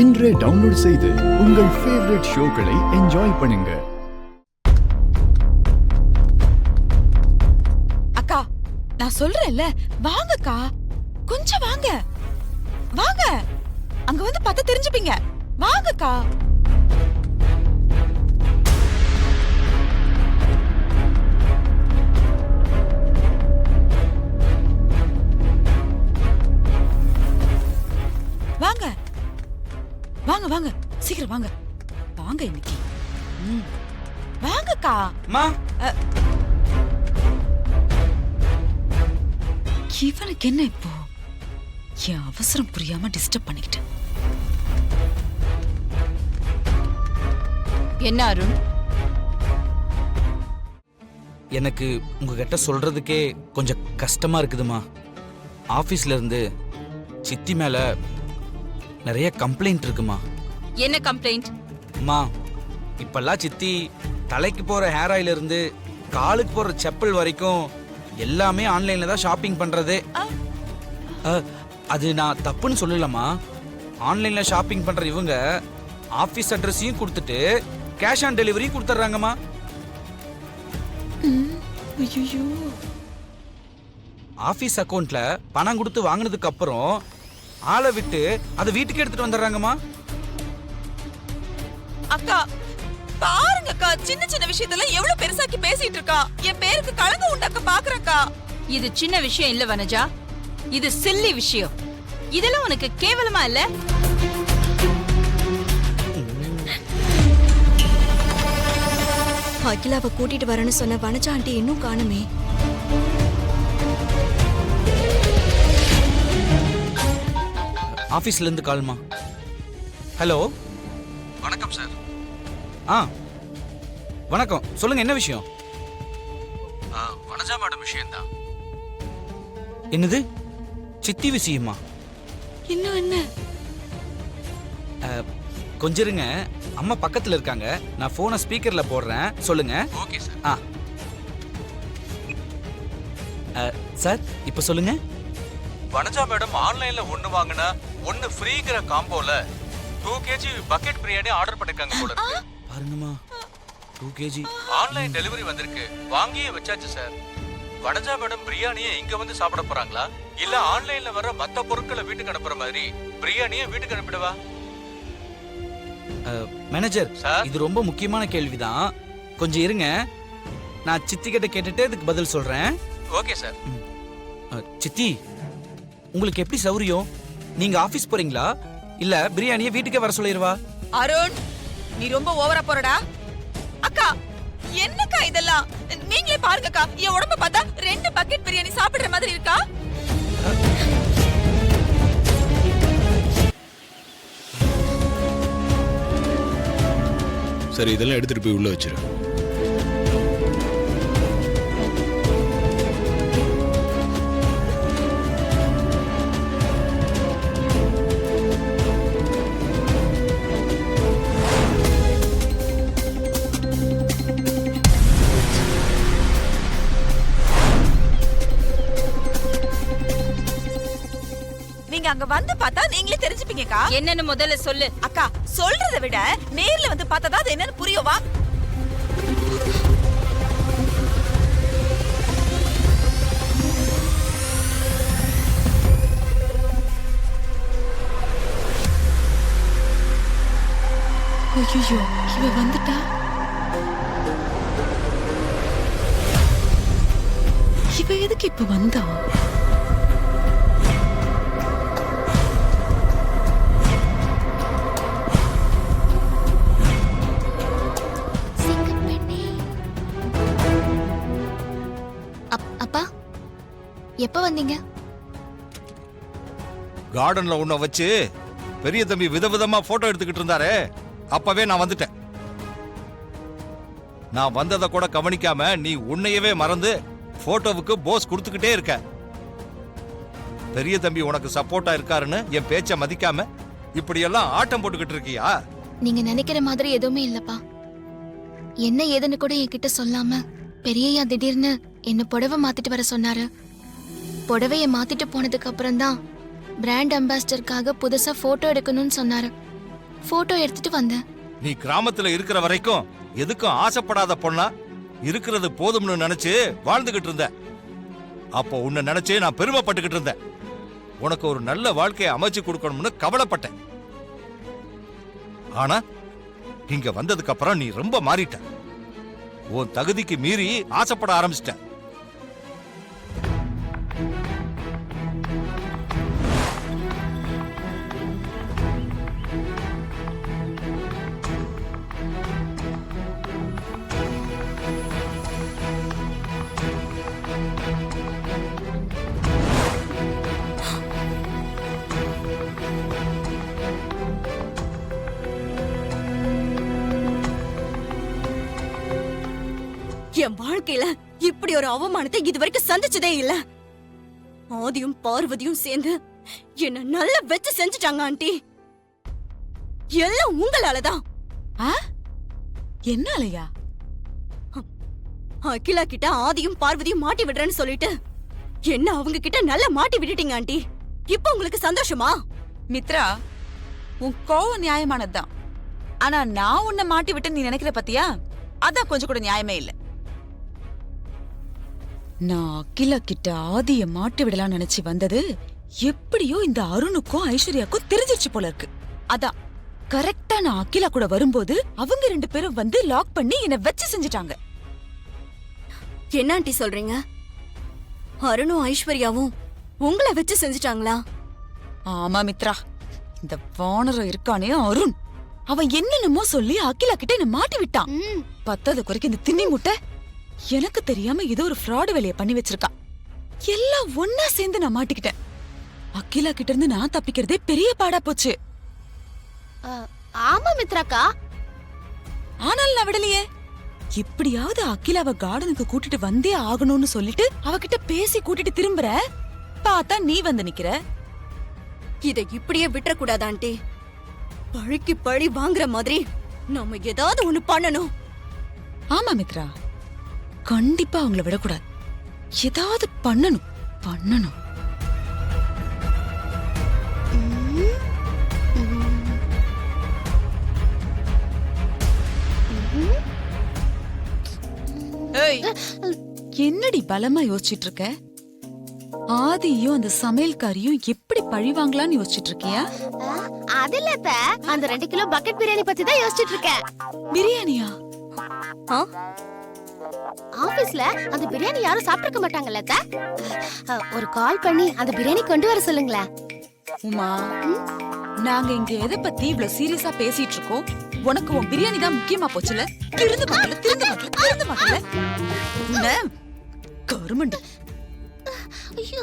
இன்றே டவுன்லோட் செய்து உங்கள் ஃபேவரட் ஷோக்களை என்ஜாய் பண்ணுங்க. அக்கா, நான் சொல்றேன்ல, வாங்கக்கா, கொஞ்சம் வாங்க. வாங்க, அங்க வந்து பார்த்தா தெரிஞ்சுப்பீங்க. வாங்கக்கா. வாங்க வாங்க வாங்க, சீக்கிரம் வாங்க. வாங்க இன்னைக்கு. வாங்கக்கா. அம்மா, இவனுக்கு என்ன இப்போ? என் அவசரம் புரியாம டிஸ்டர்ப் பண்ணிக்கிட்டேன். என்ன அருண்? எனக்கு உங்ககிட்ட சொல்றதுக்கே கொஞ்சம் கஷ்டமா இருக்குதுமா. ஆபீஸ்ல இருந்து சித்தி மேல நிறைய கம்ப்ளைண்ட் இருக்குமா. என்ன கம்ப்ளைண்ட்? அம்மா, இப்பெல்லாம் சித்தி தலைக்கு போற ஹேர் ஆயில் இருந்து காலுக்கு போற செப்பல் வரைக்கும் எல்லாமே ஆன்லைன்ல தான் ஷாப்பிங் பண்றது. அது நான் தப்புன்னு சொல்லலம்மா. ஆன்லைன்ல ஷாப்பிங் பண்ற இவங்க ஆபீஸ் அட்ரஸையும் கொடுத்துட்டு கேஷ் ஆன் டெலிவரி கொடுத்துட்றாங்கம்மா. ஆபீஸ் அக்கவுண்ட்ல பணம் கொடுத்து வாங்கினதுக்கு அப்புறம் ஆளை விட்டு அதை வீட்டுக்கு எடுத்துட்டு வந்துடுறாங்கம்மா. அக்கா பாருங்கக்கா, சின்ன சின்ன விஷயத்துல எவ்வளவு பெருசாக்கி பேசிட்டு இருக்கா. என் பேருக்கு கலங்க உண்டாக்க பாக்குறக்கா. இது சின்ன விஷயம் இல்ல வனஜா, இது சில்லி விஷயம். இதெல்லாம் உனக்கு கேவலமா இல்ல? அகிலாவை கூட்டிட்டு வரேன்னு சொன்ன வனஜா ஆண்டி இன்னும் காணுமே. ஆபீஸ்ல இருந்து கால்மா. ஹலோ, வணக்கம் சார். வணக்கம், சொல்லுங்க, என்ன விஷயம்? வனஜா மேடம் விஷயம்தான். என்னது, சித்தி விஷயமா? இன்னும் என்ன? கொஞ்சம் இருங்க, அம்மா பக்கத்துல இருக்காங்க. நான் போனை ஸ்பீக்கர்ல போடுறேன், சொல்லுங்க. Okay sir. சார், இப்ப சொல்லுங்க. வனஜா மேடம் ஆன்லைன்ல ஒன்னு வாங்கினா ஒன்னு ஃப்ரீங்கிற காம்போல 2 kg பக்கெட் பிரியாணி ஆர்டர் பண்ணிருக்காங்க போல இருக்கு. பாருங்கம்மா, 2 kg ஆன்லைன் டெலிவரி வந்திருக்கு, வாங்கியே வச்சாச்சு சார். வனஜா மேடம் பிரியாணியை இங்க வந்து சாப்பிட போறாங்களா, இல்ல ஆன்லைன்ல வர மத்த பொருட்களை வீட்டுக்கு அனுப்புற மாதிரி பிரியாணியை வீட்டுக்கு அனுப்பிடவா? மேனேஜர் சார், இது ரொம்ப முக்கியமான கேள்விதான், கொஞ்சம் இருங்க. நான் சித்தி கிட்ட கேட்டுட்டு இதுக்கு பதில் சொல்றேன். Okay sir. சித்தி, உங்களுக்கு எப்படி சௌரியம்? நீங்க ஆபீஸ் போறீங்களா, இல்ல பிரியாணியை வீட்டுக்கே வர சொல்லிடுவா? அருண், நீ ரொம்ப ஓவரா போறடா. அக்கா, என்னக்கா இதெல்லாம்? நீங்களே பாருங்கக்கா, என் உடம்ப பார்த்தா 2 பக்கெட் பிரியாணி சாப்பிடுற மாதிரி இருக்கா? சரி, இதெல்லாம் எடுத்துட்டு போய் உள்ள வச்சிரு. நீங்க அங்க வந்து பார்த்தா நீங்களே தெரிஞ்சுப்பீங்கக்கா. என்னன்னு முதல்ல சொல்லு. அக்கா, சொல்றதை விட நேர்ல வந்து பார்த்தா அது என்னன்னு புரியுமா? ஐயோ, இவ வந்துட்டா. இவ எதுக்கு இப்ப வந்தா? அப்பா, எப்ப வந்தீங்க? கார்டன்ல உன்னை வச்சு பெரிய தம்பி விதவிதமா போட்டோ எடுத்துக்கிட்டு இருந்தாரே, அப்பவே நான் வந்துட்டேன். நான் வந்ததை கூட கவனிக்காம நீ உன்னையவே மறந்து போட்டோவுக்கு போஸ் கொடுத்துக்கிட்டே இருக்க. பெரிய தம்பி உனக்கு சப்போர்ட்டா இருக்காருன்னு என் பேச்ச மதிக்காம இப்படியெல்லாம் ஆட்டம் போட்டுக்கிட்டு இருக்கியா? நீங்க நினைக்கிற மாதிரி எதுவுமே இல்லப்பா. என்ன ஏதுன்னு கூட என்கிட்ட சொல்லாம பெரியய்யா திடீர்னு என்ன புடவை மாத்திட்டு வர சொன்னாரு. புடவைய மாத்திட்டு போனதுக்கு அப்புறம் தான் பிராண்ட் அம்பாசிடருக்காக புதுசா போட்டோ எடுக்கணும்னு சொன்னாரு. போட்டோ எடுத்துட்டு வந்தேன். நீ கிராமத்துல இருக்கிற வரைக்கும் எதுக்கும் ஆசைப்படாத பொண்ணா இருக்கிறது போதும்னு நினைச்சு வாழ்ந்துகிட்டு இருந்த. அப்போ உன்னை நினைச்சு நான் பெருமைப்பட்டுக்கிட்டு இருந்தேன். உனக்கு ஒரு நல்ல வாழ்க்கையை அமைச்சு கொடுக்கணும்னு கவலைப்பட்டேன். ஆனா இங்க வந்ததுக்கு அப்புறம் நீ ரொம்ப மாறிட்ட. உன் தகுதிக்கு மீறி ஆசைப்பட ஆரம்பிச்சிட்ட. என் வாழ்க்கையில இப்படி ஒரு அவமானத்தை இதுவரைக்கும் சந்திச்சதே இல்ல. ஆதியும் பார்வதியும் சேர்ந்து என்ன நல்லா வச்சு செஞ்சுட்டாங்க ஆண்டி. எல்லாம் உங்களாலதான். என்னாலயா? அகிலா கிட்ட ஆதியும் பார்வதியும் மாட்டி விடுறேன்னு சொல்லிட்டு என்ன அவங்க கிட்ட நல்லா மாட்டி விட்டுட்டீங்க ஆண்டி. இப்ப உங்களுக்கு சந்தோஷமா? மித்ரா, உன் கோவம் நியாயமானதுதான். ஆனா நான் உன்னை மாட்டி விட்டு நீ நினைக்கிற பத்தியா? அதான் கொஞ்சம் கூட நியாயமே இல்ல. நான் அகிலா கிட்ட ஆதிய மாட்டி விடலாம் நினைச்சு வந்தது எப்படியோ இந்த அருணுக்கும் ஐஸ்வர்யாக்கும் தெரிஞ்சிருச்சு போல இருக்கு. அதான் கரெக்டா நான் அகிலா கூட வரும்போது அவங்க 2 பேரும் வந்து லாக் பண்ணி என்ன வச்சு செஞ்சுட்டாங்க. என்ன ஆண்டி சொல்றீங்க? அருணும் ஐஸ்வர்யாவும் உங்களை வச்சு செஞ்சுட்டாங்களா? ஆமா மித்ரா, இந்த வானரம் இருக்கானே அருண், அவன் என்னென்னமோ சொல்லி அகிலா கிட்ட என்ன மாட்டி விட்டான். பத்தாத குறைக்கு இந்த திண்ணி முட்டை எனக்கு தெரியாம ஏதோ ஒரு ஃப்ராட் வேலையை பண்ணி வச்சிருக்கான். எல்லாம் ஒன்னா சேர்ந்து நான் மாட்டிக்கிட்டேன். அகிலா கிட்ட இருந்து நான் தப்பிக்கிறதே பெரிய பாடா போச்சு. ஆமா மித்ராக்கா. ஆனால் நான் விடலையே. எப்படியாவது அகிலாவை கார்டனுக்கு கூட்டிட்டு வந்தே ஆகணும்னு சொல்லிட்டு அவகிட்ட பேசி கூட்டிட்டு திரும்புற பார்த்தா நீ வந்து நிக்கிற. இதை இப்படியே விட்டுற கூடாது ஆண்டி. பழிக்கு பழி வாங்குற மாதிரி நாம ஏதாவது ஒண்ணு பண்ணணும். ஆமா மித்ரா, கண்டிப்பா அவங்கள விடக்கூடாது. ஏதாவது பண்ணணும் பண்ணணும். என்னடி பலமா யோசிச்சுட்டு இருக்க? ஆதியும் அந்த சமையல்காரியும் எப்படி பழி வாங்கலாம்னு யோசிச்சுட்டு இருக்கியா? அது இல்ல அத்தை, அந்த 2 கிலோ பக்கெட் பிரியாணி பத்தி தான் யோசிச்சுட்டு இருக்கேன். பிரியாணியா? ஆபீஸ்ல அந்த பிரியாணி யாரும் சாப்பிட்டுக்க மாட்டாங்கல்ல அத்தை? ஒரு கால் பண்ணி அந்த பிரியாணி கொண்டு வர சொல்லுங்களேன். உமா, நாங்க இங்க எதை பத்தி இவ்வளவு சீரியஸா பேசிட்டு இருக்கோம்? உனக்கு உன் பிரியாணி தான் முக்கியமா போச்சுல? திருந்து மாட்டல கருமண்டு. ஐயோ